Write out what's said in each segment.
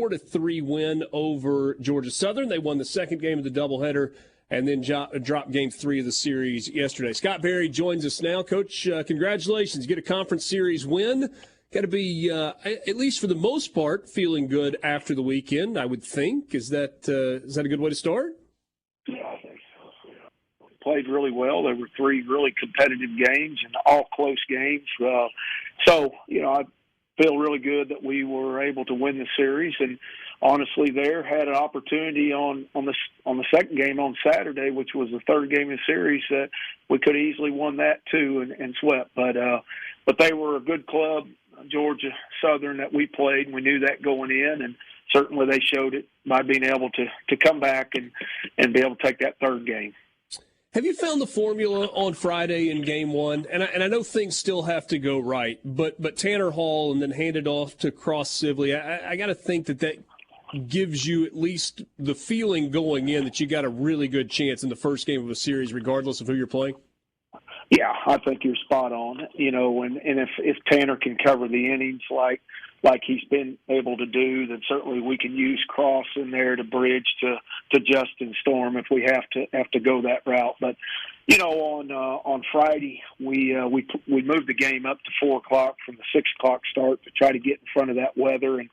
4-3 win over Georgia Southern. They won the second game of the doubleheader and then dropped game 3 of the series yesterday. Scott Berry joins us now. Coach, congratulations. You get a conference series win. Got to be, at least for the most part, feeling good after the weekend, I would think. Is that a good way to start? Yeah, I think so. We played really well. There were 3 really competitive games and all close games. So, I feel really good that we were able to win the series, and honestly had an opportunity on the second game on Saturday, which was the third game of the series, that we could have easily won that too and swept. But they were a good club, Georgia Southern, that we played, and we knew that going in, and certainly they showed it by being able to come back and be able to take that third game. Have you found the formula on Friday in Game 1? And I know things still have to go right, but Tanner Hall and then handed off to Cross Sibley, I got to think that gives you at least the feeling going in that you got a really good chance in the first game of a series, regardless of who you're playing? Yeah, I think you're spot on. And if Tanner can cover the innings like he's been able to do, then certainly we can use Cross in there to bridge to Justin Storm if we have to go that route. But on Friday we moved the game up to 4:00 from the 6:00 start to try to get in front of that weather, and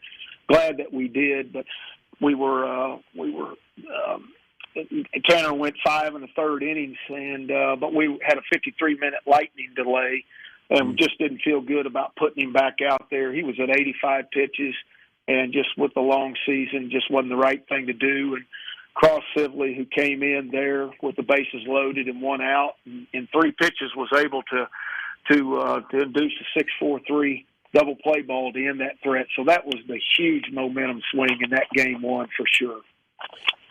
glad that we did. But we were Tanner went 5 in the third innings, but we had a 53-minute lightning delay. And just didn't feel good about putting him back out there. He was at 85 pitches, and just with the long season, just wasn't the right thing to do. And Cross Sibley, who came in there with the bases loaded and 1 out, in 3 pitches was able to induce a 6-4-3 double play ball to end that threat. So that was the huge momentum swing in that Game 1 for sure.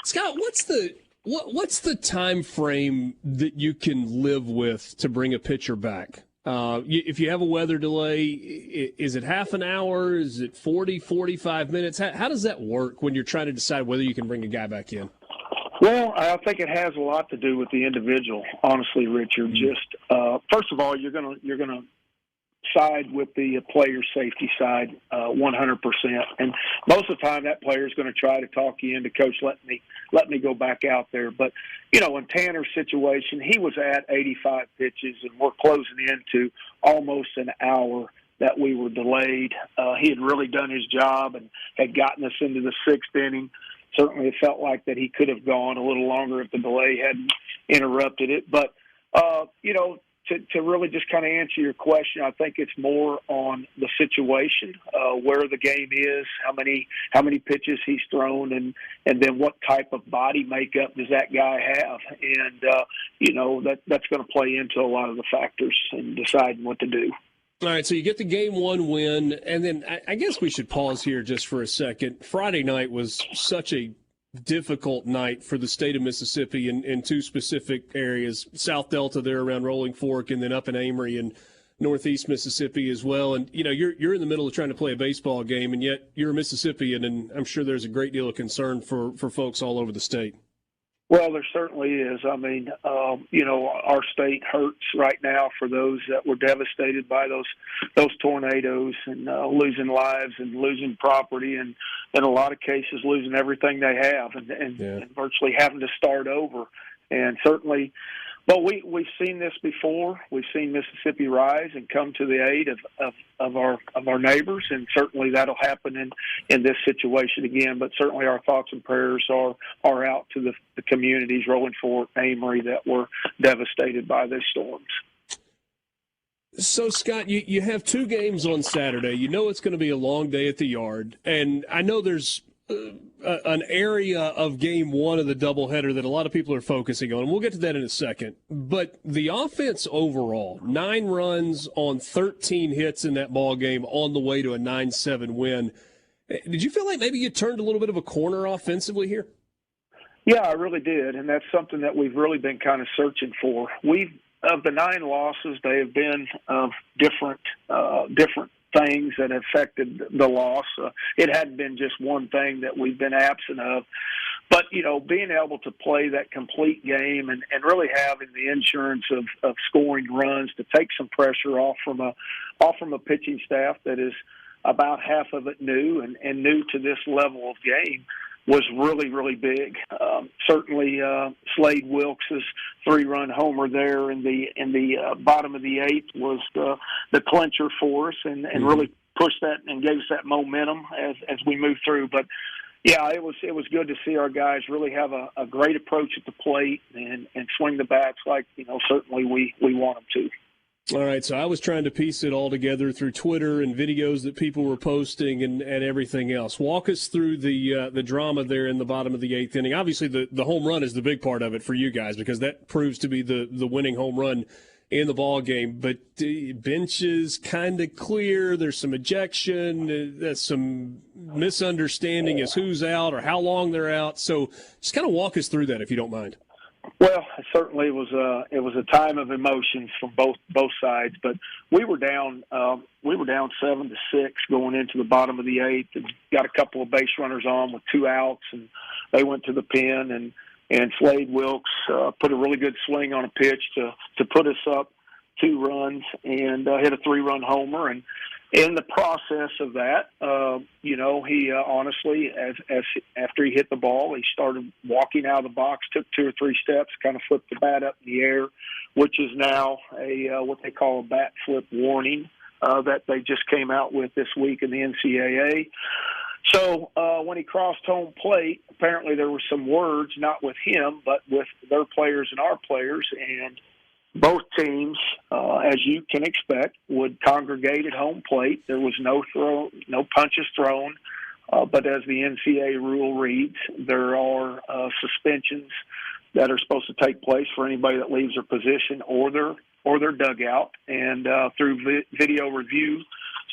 Scott, what's the time frame that you can live with to bring a pitcher back? If you have a weather delay, is it half an hour? Is it 40, 45 minutes? How does that work when you're trying to decide whether you can bring a guy back in? Well, I think it has a lot to do with the individual, honestly, Richard. Just first of all, you're gonna side with the player safety side 100%, and most of the time that player is going to try to talk you into, coach, let me go back out there. But in Tanner's situation, he was at 85 pitches, and we're closing into almost an hour that we were delayed. He had really done his job and had gotten us into the 6th inning. Certainly it felt like that he could have gone a little longer if the delay hadn't interrupted it. But to really just kind of answer your question, I think it's more on the situation, where the game is, how many pitches he's thrown, and then what type of body makeup does that guy have, and that's going to play into a lot of the factors in deciding what to do. All right, so you get the Game 1 win, and then I guess we should pause here just for a second. Friday night was such a difficult night for the state of Mississippi in 2 specific areas, South Delta there around Rolling Fork, and then up in Amory and Northeast Mississippi as well. And, you're in the middle of trying to play a baseball game, and yet you're a Mississippian, and I'm sure there's a great deal of concern for folks all over the state. Well, there certainly is. I mean, our state hurts right now for those that were devastated by those tornadoes and losing lives and losing property, and in a lot of cases losing everything they have and virtually having to start over. And certainly, well, we've seen this before. We've seen Mississippi rise and come to the aid of our neighbors, and certainly that'll happen in this situation again. But certainly our thoughts and prayers are out to the communities, Rolling Fork, Amory, that were devastated by these storms. So, Scott, you have 2 games on Saturday. You know it's going to be a long day at the Yard, and I know there's an area of Game 1 of the doubleheader that a lot of people are focusing on, and we'll get to that in a second. But the offense overall, 9 runs on 13 hits in that ball game on the way to a 9-7 win. Did you feel like maybe you turned a little bit of a corner offensively here? Yeah, I really did, and that's something that we've really been kind of searching for. Of the 9 losses, they have been of different things that affected the loss. It hadn't been just one thing that we've been absent of. But, being able to play that complete game and really having the insurance of scoring runs to take some pressure off from a pitching staff that is about half of it new and new to this level of game was really, really big. Certainly, Slade Wilkes' 3-run homer there in the bottom of the eighth was the clincher for us, and really pushed that and gave us that momentum as we moved through. But yeah, it was good to see our guys really have a great approach at the plate and swing the bats like certainly we want them to. All right, so I was trying to piece it all together through Twitter and videos that people were posting and everything else. Walk us through the drama there in the bottom of the eighth inning. Obviously, the home run is the big part of it for you guys because that proves to be the winning home run in the ball game. But benches kind of clear. There's some ejection. There's some misunderstanding as who's out or how long they're out. So just kind of walk us through that if you don't mind. Well, it certainly was a time of emotions from both sides, but we were down 7-6 going into the bottom of the eighth, and got a couple of base runners on with 2 outs, and they went to the pen, and Slade Wilkes put a really good swing on a pitch to put us up 2 runs and hit a 3-run homer. And in the process of that, he honestly, as after he hit the ball, he started walking out of the box, took 2 or 3 steps, kind of flipped the bat up in the air, which is now what they call a bat flip warning that they just came out with this week in the NCAA. So when he crossed home plate, apparently there were some words, not with him, but with their players and our players, and both teams, as you can expect, would congregate at home plate. There was no punches thrown, but as the NCAA rule reads, there are suspensions that are supposed to take place for anybody that leaves their position or their dugout. And through video review,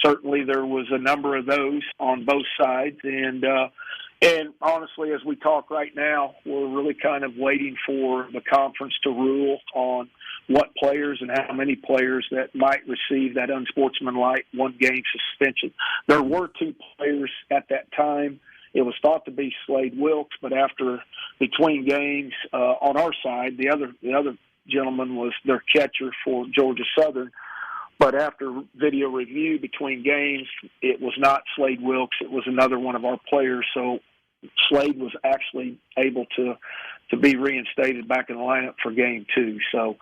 certainly there was a number of those on both sides. And honestly, as we talk right now, we're really kind of waiting for the conference to rule on what players and how many players that might receive that unsportsmanlike 1-game suspension. There were 2 players at that time. It was thought to be Slade Wilkes, but after between games on our side, the other gentleman was their catcher for Georgia Southern. But after video review between games, it was not Slade Wilkes. It was another one of our players. So Slade was actually able to be reinstated back in the lineup for game 2. So,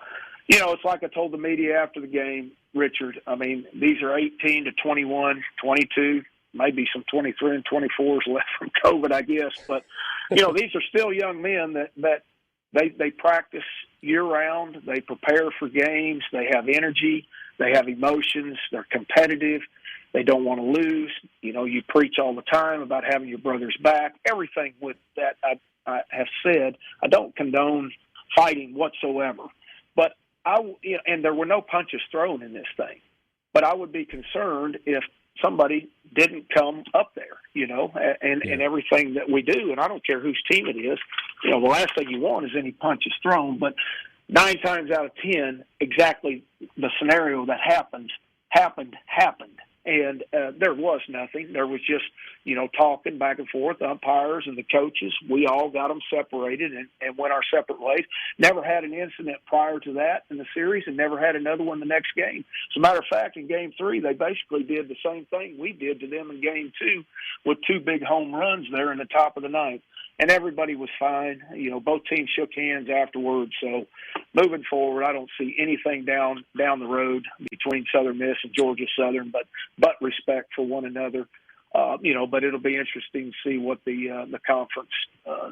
it's like I told the media after the game, Richard. I mean, these are 18 to 21, 22, maybe some 23 and 24s left from COVID, I guess. But, these are still young men that they practice year-round. They prepare for games. They have energy. They have emotions. They're competitive. They don't want to lose. You preach all the time about having your brother's back. Everything with that I have said, I don't condone fighting whatsoever. But and there were no punches thrown in this thing. But I would be concerned if somebody didn't come up there, and everything that we do. And I don't care whose team it is. The last thing you want is any punches thrown. But 9 times out of 10, exactly the scenario that happened. And there was nothing. There was just, talking back and forth, umpires and the coaches. We all got them separated and went our separate ways. Never had an incident prior to that in the series and never had another one the next game. As a matter of fact, in Game 3, they basically did the same thing we did to them in Game 2 with 2 big home runs there in the top of the ninth. And everybody was fine. Both teams shook hands afterwards. So moving forward, I don't see anything down the road between Southern Miss and Georgia Southern, but respect for one another. But it'll be interesting to see what the conference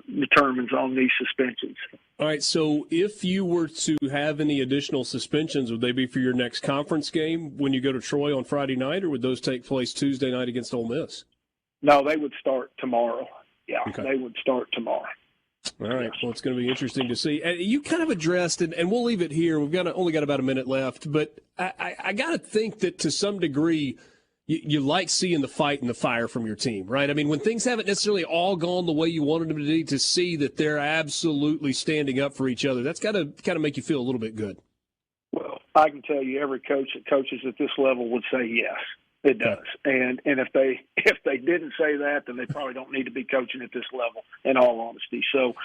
determines on these suspensions. All right, so if you were to have any additional suspensions, would they be for your next conference game when you go to Troy on Friday night, or would those take place Tuesday night against Ole Miss? No, they would start tomorrow. Yeah, okay. They would start tomorrow. All right. Well, it's going to be interesting to see. You kind of addressed, and we'll leave it here. We've only got about a minute left, but I got to think that to some degree you like seeing the fight and the fire from your team, right? I mean, when things haven't necessarily all gone the way you wanted them to see that they're absolutely standing up for each other, that's got to kind of make you feel a little bit good. Well, I can tell you every coach that coaches at this level would say yes. It does, and if they didn't say that, then they probably don't need to be coaching at this level. In all honesty, so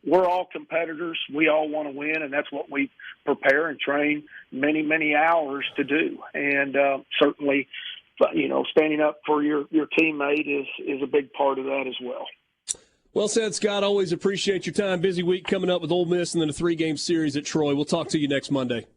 we're all competitors. We all want to win, and that's what we prepare and train many hours to do. And certainly, standing up for your teammate is a big part of that as well. Well said, Scott. Always appreciate your time. Busy week coming up with Ole Miss and then a 3-game series at Troy. We'll talk to you next Monday.